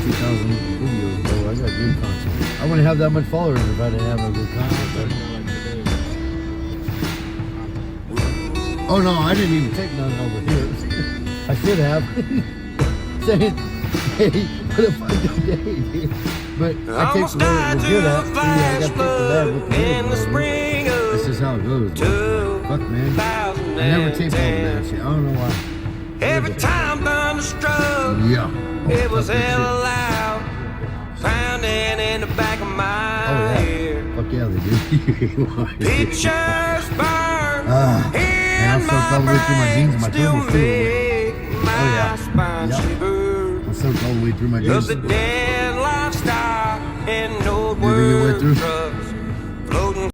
2,000 videos, bro. I got good content. I wouldn't have that much followers if I didn't have no good content. Oh no, I didn't even take none over here. I should have. Saying, hey, what a fucking day, dude. But I take what we're good at. I got to take the bad with the good. This is how it goes, bro. Fuck, man. I never tape all the bad shit. I don't know why. Every time thunder struck, it was hell loud, pounding in the back of my ear. Fuck yeah, they do. Pictures burn and I'm soaked all the way through my jeans and my turbos too. I'm soaked all the way through my jeans. The dead livestock and no You ever get wet through?